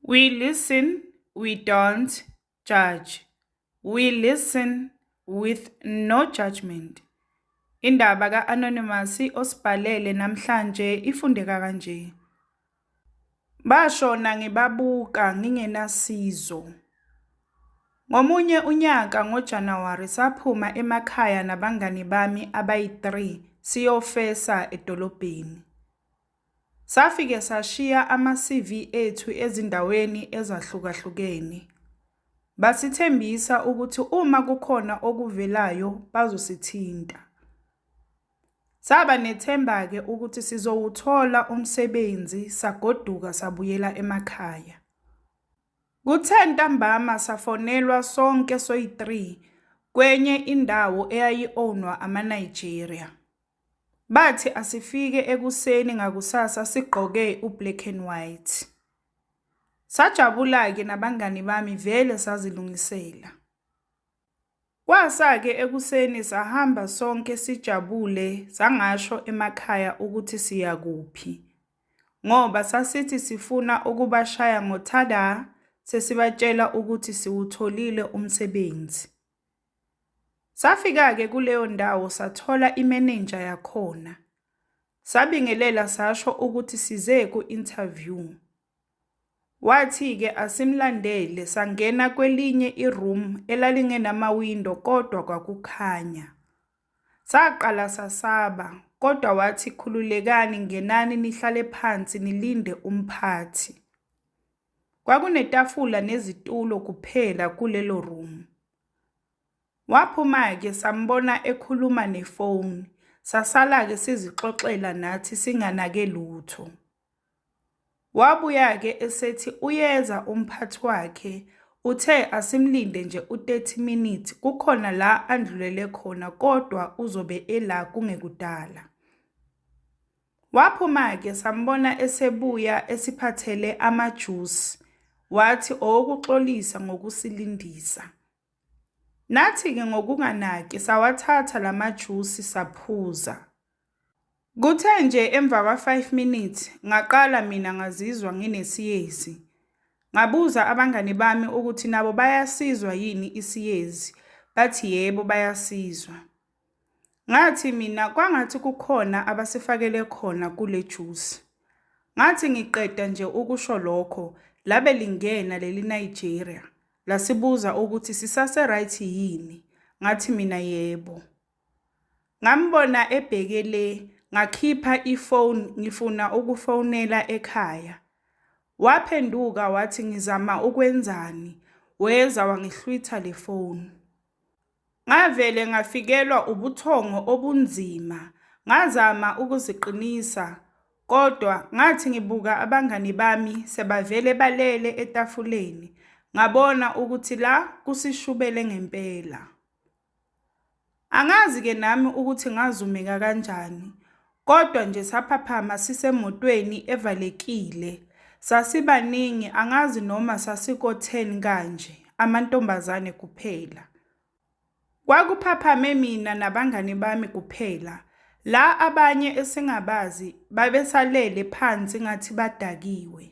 We listen, we don't judge. We listen with no judgment. Indaba ka-Anonymous osibhalele namhlanje ifundeka kanje. Bashona ngibabuka ngingenasizo. Ngomunye unyaka ngoJanuwari saphuma emakhaya nabangani bami abayi-3 siyofesa edolobheni. Safike sashiya ama-CV ethu ezindaweni ezahlukahlukene. Basithembisa ukuthi uma kukhona okuvelayo bazosithinta. Saba nethemba-ke ukuthi sizowuthola umsebenzi sagoduka sabuyela emakhaya. Kuthe ntambama safonelwa sonke soyi-3 kwenye indawo eyayi-ownwa ama-Nigeria. Bathi asifike ekuseni ngakusasa sigqoke u-black and white. Sajabula-ke nabangani bami vele sazilungisela. Kwasa-ke ekuseni sahamba sonke sijabule sangasho emakhaya ukuthi siya kuphi. Ngoba sasithi sifuna ukubashaya ngothada sesibatshela ukuthi siwutholile umsebenzi. Safika-ke kuleyo ndawo sathola imeneja yakhona. Sabingelela sasho ukuthi size ku-interview. Wathi-ke asimlandele sangena kwelinye iroom elalingenama-window kodwa kwakukhanya. Saqala sasaba kodwa wathi khululekani ngenani nihlale phansi nilinde umphathi. Kwakunetafula nezitulo kuphela kulelo room. Waphuma-ke sambona ekhuluma nefoni. Sasala-ke sizixoxela nathi singanake lutho. Wabuya-ke esethi uyeza umphathi wakhe uthe asimlinde nje u-30 minutes kukhona la andlulele khona kodwa uzobe ela kungekudala. Waphuma-ke sambona esebuya esiphathele amajuice. Wathi owokuxolisa ngokusilindisa. Nathi-ke ngokunganaki sawathatha lamajuice saphuza. Kuthe nje emva kwa-5 minutes ngaqala mina ngazizwa nginesiyezi. Ngabuza abangani bami ukuthi nabo bayasizwa yini isiyezi. Bathi yebo bayasizwa. Ngathi mina kwangathi kukhona abasifakele khona kule juice. Ngathi ngiqeda nje ukusho lokho labe lingena leli Nigeria. Lasibuza ukuthi sisase right yini. Ngathi mina yebo. Ngambona ebhekele ngakhipha ifone ngifuna ukufonela ekhaya. Waphenduka wathi ngizama ukwenzani. Weza wangihlwitha le phone. Ngavele ngafikelwa ubuthongo obunzima. Ngazama ukuziqinisa kodwa ngathi ngibuka abangani bami sebavele balele etafuleni. Ngabona ukuthi la kusishubele ngempela. Angazi-ke nami ukuthi ngazumeka kanjani. Kodwa nje saphaphama sisemotweni evalekile. Sasibaningi angazi noma sasiko-10 kanje amantombazane kuphela. Kwakuphaphame mina nabangani bami kuphela. La abanye esingabazi babesalele phansi ngathi badakiwe.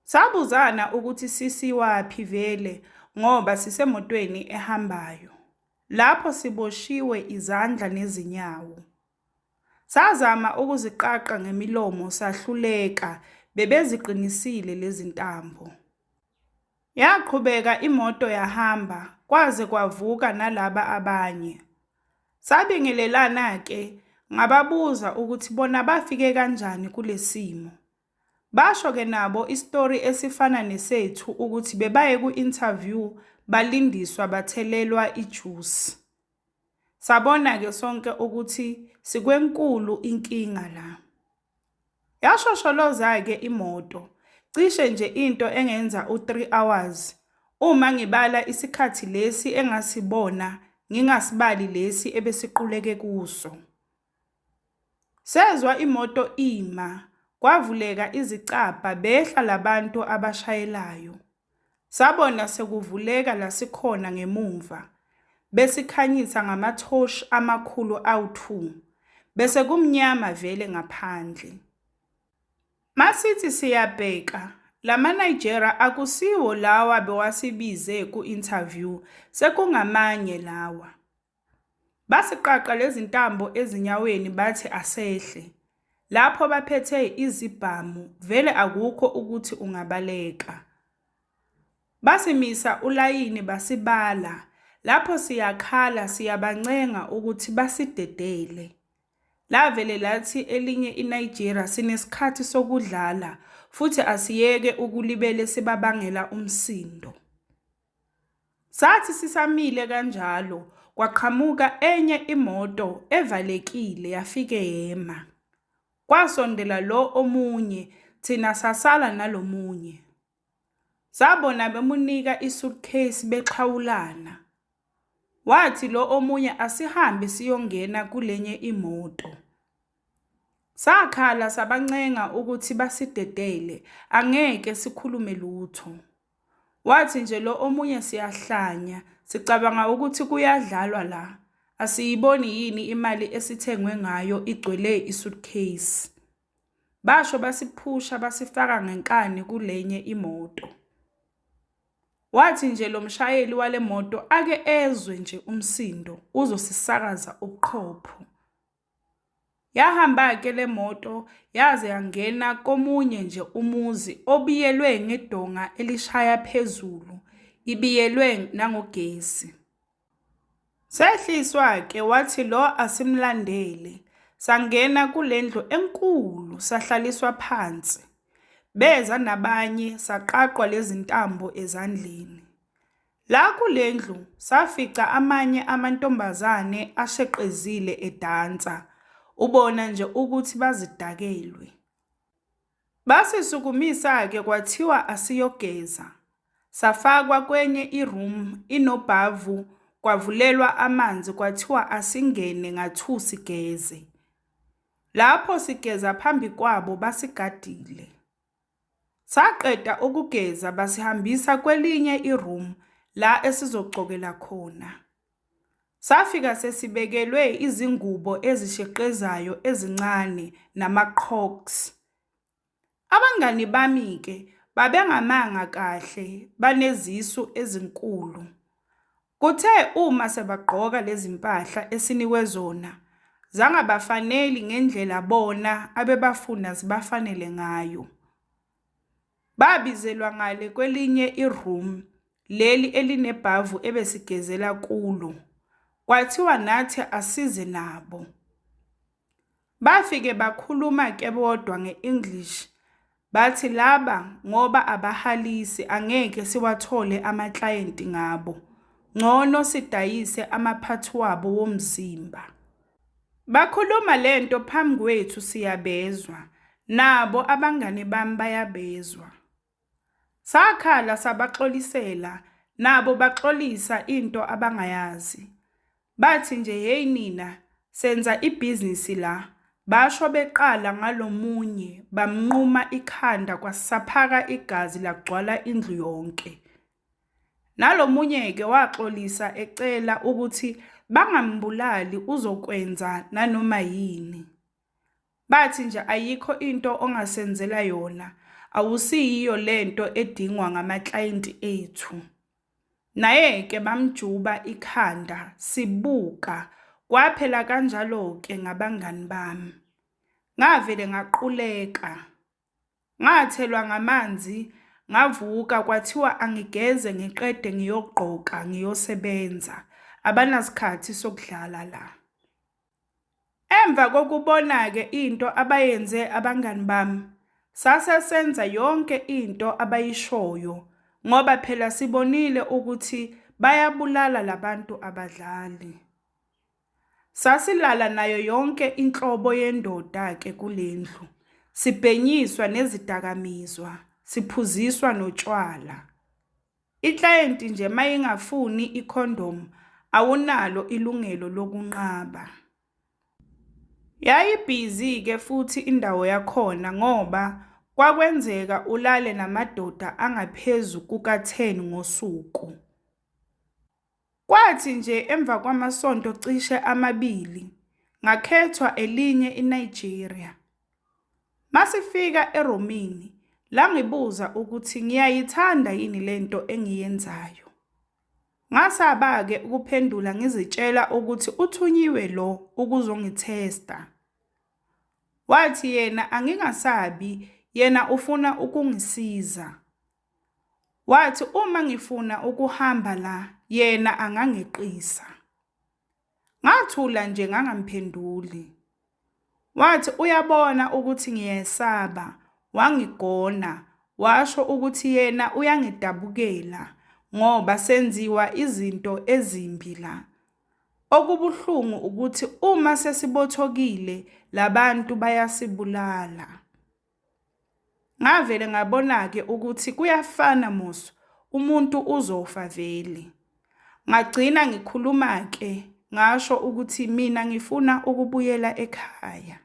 Sabuzana ukuthi sisiwaphi vele ngoba sisemotweni ehambayo. Lapho siboshiwe izandla nezinyawo. Sazama ukuziqaqa ngemilomo sahluleka bebeziqinisile lezi ntambo. Yaqhubeka imoto yahamba kwaze kwavuka nalaba abanye. Sabingelelana-ke ngababuza ukuthi bona bafike kanjani kulesimo. Basho-ke nabo istory esifana nesethu ukuthi bebaye ku-interview balindiswa bathelelwa ijuice. Sabona-ke sonke ukuthi sikwenkulu inkinga la. Yashosholoza-ke imoto. Cishe nje into engenza u3 hours. Uma ngibala isikhathi lesi engasibona ngingasibali lesi ebesiquleke kuso. Sezwa imoto ima. Kwavuleka izicapha behla labantu abashayelayo. Sabona sekuvuleka lasikhona ngemuva. Besikhanyisa ngamathoshi amakhulu awu2. Bese kumnyama vele ngaphandle. Masithi siyabheka LamaNigeria akusiwo lawa bewasibize ku-interview, sekungamanye lawa. Basiqaqa lezi ntambo ezinyaweni bathi asehle. Lapho baphethe izibhamu vele akukho ukuthi ungabaleka. Basimisa ulayini basibala. Lapho siyakhala siyabancenga ukuthi basidedele. Lavele lathi elinye iNigeria sinesikhathi sokudlala futhi asiyeke ukulibele sibabangela umsindo. Sathi sisamile kanjalo kwaqhamuka enye imoto evalekile yafike yema. Kwasondela lo omunye thina sasala nalomunye. Sabona bemunika isuitcase bexhawulana. Wathi lo omunye asihambe siyongena kulenye imoto. Sakhala sabancenga ukuthi basidedele angeke sikhulume lutho. Wathi nje lo omunye siyahlanya sicabanga ukuthi kuyadlalwa la. Asiyiboni yini imali esithengwe ngayo igcwele isuitcase. Basho basiphusha basifaka ngenkani kulenye imoto. Wathi nje lo mshayeli wale moto ake ezwe nje umsindo uzosisakaza ubuqhopho. Yahamba ke le moto yaze yangena komunye nje umuzi obiyelwe ngedonga elishaya phezulu, ibiyelwe nangogesi. Sehliswa ke wathi lo asimlandele. Sangena kulendlu enkulu sahlaliswa phansi. Beza nabanye saqaqwa lezi ntambo ezandleni. La kulendlu safica amanye amantombazane asheqezile edansa. Ubona nje ukuthi bazidakelwe. Basisukumisa ke kwathiwa asiyogeza. Safakwa kwenye iroom inobhavu kwavulelwa amanzi kwathiwa asingene ngathu sigeze. Lapho sigeza phambi kwabo basigadile. Saqeda ukugeza basihambisa kwelinye iroom la esizogcokela khona. Safika sesibekelwe izingubo ezisheqezayo ezincane nama-Crocs. Abangani bami ke babengamanga kahle banezisu ezinkulu. Kuthe uma sebagqoka lezi mpahla esinikwe zona zangabafaneli ngendlela bona abebafuna zibafanele ngayo. Babizelwa ngale kwelinye iroom leli elinebhavu ebesigezela kulo. Kwathiwa nathi asize nabo. Bafike bakhuluma ke bodwa ngeEnglish. Bathi laba ngoba abahalisi angeke siwathole ama-client ngabo. Ngcono sidayise amaphathi wabo womzimba. Bakhuluma lento phambi kwethu siyabezwa. Nabo abangani bami bayabezwa. Sakhala sabaxolisela nabo baxolisa into abangayazi. Bathi nje hey nina senza ibhizinisi la. Basho beqala ngalomunye bamnquma ikhanda kwasaphaka igazi lagcwala indlu yonke. Nalomunye ke waxolisa ecela ukuthi bangambulali uzokwenza nanoma yini. Bathi nje ayikho into ongasenzela yona. Awusiyiyo lento edingwa ngama-client ethu. Naye ke bamjuba ikhanda sibuka. Kwaphela kanjalo ke ngabangani bami. Ngavele ngaquleka. Ngathelwa ngamanzi, ngavuka kwathiwa angigeze ngiqede ngiyogqoka ngiyosebenza. Abanasikhathi sokudlala la. Emva kokubona ke into abayenze abangani bami, sasesenza yonke into abayishoyo ngoba phela sibonile ukuthi bayabulala labantu abadlali. Sasilala nayo yonke inhlobo yendoda ke kulendlu. Sibhenyiswa nezidakamizwa, siphuziswa notshwala. Iclient nje mayingafuni ikhondom awunalo ilungelo lokunqaba. Yayibhizi ke futhi indawo yakhona ngoba kwakwenzeka ulale namadoda angaphezulu kuka-10 ngosuku. Kwathi nje emva kwamasonto cishe amabili ngakhethwa elinye iNigeria. Masifika eRomini langibuza ukuthi ngiyayithanda yini lento engiyenzayo. Ngasaba-ke ukuphendula ngizitshela ukuthi uthunyiwe lo ukuzongithesta. Wathi yena angingasabi, yena ufuna ukungisiza. Wathi uma ngifuna ukuhamba la, yena angangeqisa. Ngathula nje ngangamphenduli. Wathi uyabona ukuthi ngiyesaba, wangigona, washo ukuthi yena uyangidabukela ngoba senziwa izinto ezimbi la. Okubuhlungu ukuthi uma sesibothokile labantu bayasibulala. Ngavele ngabona-ke ukuthi kuyafana musu, umuntu uzofa vele. Ngagcina ngikhuluma-ke, ngasho ukuthi mina ngifuna ukubuyela ekhaya.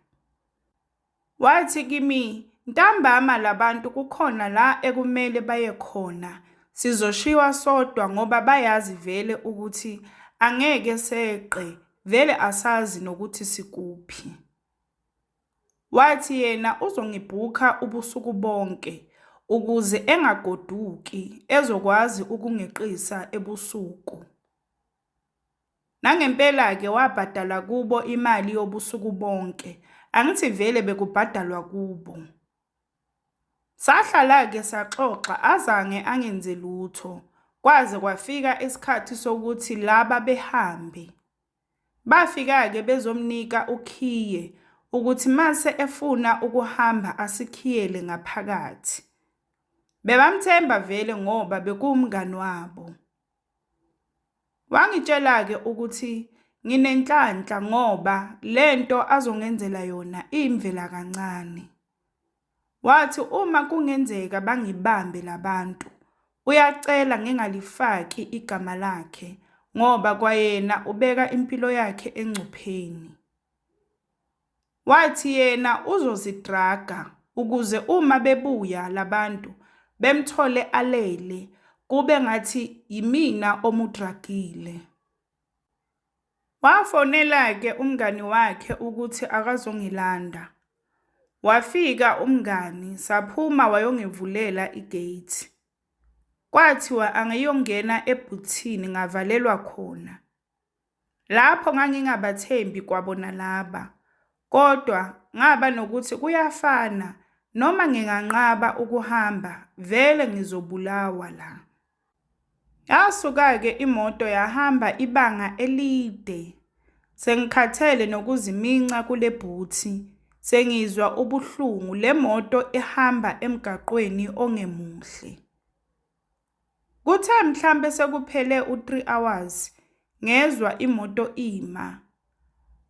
Wathi kimi, ntambama labantu kukhona la ekumele baye khona, sizoshiwa sodwa ngoba bayazi vele ukuthi angeke seqe, vele asazi nokuthi sikuphi. Wathi yena uzongibhukha ubusuku bonke ukuze engagoduki, ezokwazi ukungeqisa ebusuku. Nangempela-ke wabhadala kubo imali yobusuku bonke, angithi vele bekubhadalwa kubo. Sahlala-ke saxoxa, azange angenze lutho, kwaze kwafika isikhathi sokuthi laba behambe. Bafika-ke bezomnika ukhiye ukuthi mase efuna ukuhamba asikhiyele ngaphakathi. Bebamthemba vele ngoba bekuwumngani wabo. Wangitshela-ke ukuthi nginenhlanhla ngoba lento azongenzela yona imvela kancane. Wathi uma kungenzeka bangibambe labantu, uyacela ngingalifaki igama lakhe ngoba kwayena ubeka impilo yakhe engcupheni. Wathi yena uzozidraga ukuze uma bebuya labantu bemthole alele, kube ngathi yimina omudragile. Wafonela-ke umngani wakhe ukuthi akazongilanda. Wafika umngani, saphuma wayongivulela igate. Kwathiwa angiyongena ebhuthini, ngavalelwa khona. Lapho ngangingabathembi kwabona laba, kodwa ngaba nokuthi kuyafana, noma nginganqaba ukuhamba, vele ngizobulawa la. Yasuka-ke imoto yahamba ibanga elide. Sengikhathele nokuziminca kule bhuthi, sengizwa ubuhlungu, le moto ihamba emgaqweni ongemuhle. Kuthe mhlambe sekuphele u3 hours, ngezwa imoto ima.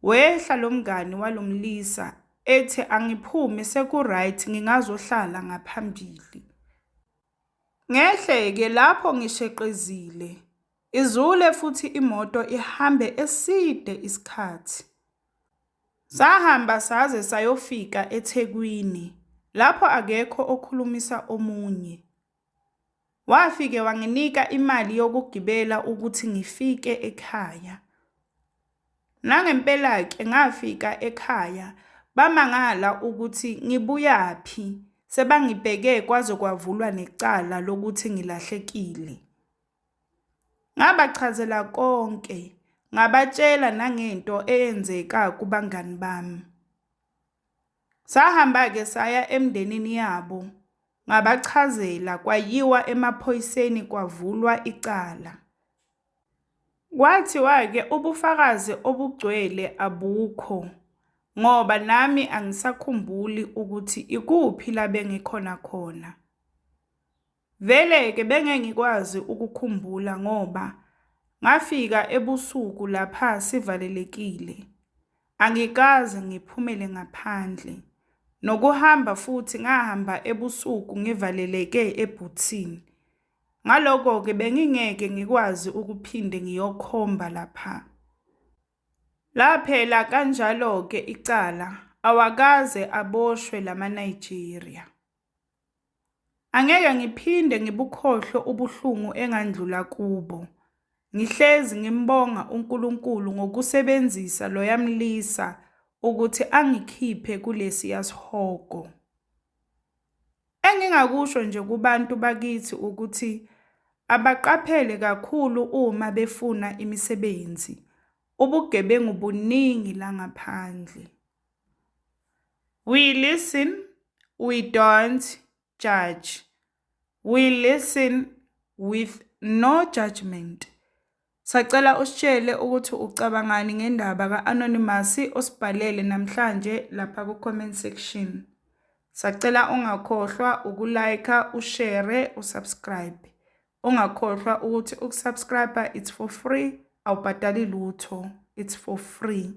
Wehla lo mngani walomlisa ethi angiphume seku-right ngingazohlala ngaphambili. Ngehle-ke lapho ngisheqezile, izule futhi imoto ihambe eside isikhathi. Sahamba saze sayofika eThekwini, lapho akekho okhulumisa omunye. Wafike wanginika imali yokugibela ukuthi ngifike ekhaya. Nangempela-ke ngafika ekhaya, bamangala ukuthi ngibuyaphi, sebangibheke kwaze kwavulwa necala lokuthi ngilahlekile. Ngabachazela konke, ngabatshela nangento eyenzeka kubangani bami. Sahamba-ke saya emndenini yabo, ngabachazela, kwayiwa emaphoyiseni kwavulwa icala. Kwathiwa-ke ubufakazi obugcwele abukho, ngoba nami angisakhumbuli ukuthi ikuphi la bengikhona khona. Vele-ke bengengikwazi ukukhumbula ngoba ngafika ebusuku lapha sivalelekile. Angikaze ngiphumele ngaphandle, nokuhamba futhi ngahamba ebusuku ngivaleleke ebhuthini. Ngaloko-ke bengingeke ngikwazi ukuphinde ngiyokhomba lapha. Laphela kanjalo-ke icala, awakaze aboshwe lamaNigeria. Angeke ngiphinde ngibukhohlwe ubuhlungu engandlula kubo. Ngihlezi ngimbonga uNkulunkulu ngokusebenzisa lo yamlisa ukuthi angikhiphe kulesi yasihogo. Engingakusho nje kubantu bakithi ukuthi abaqaphele kakhulu uma befuna imisebenzi. Ubugebengu buningi la ngaphandle. We listen, we don't judge. We listen with no judgment. Sacela usitshele ukuthi ucabangani ngendaba ka-Anonymous osibhalele namhlanje lapha ku-comment section. Sacela ungakhohlwa ukulike, ushare, usubscribe. Ungakhohlwa ukuthi ukusubscribe it's for free, awubhadali lutho, it's for free.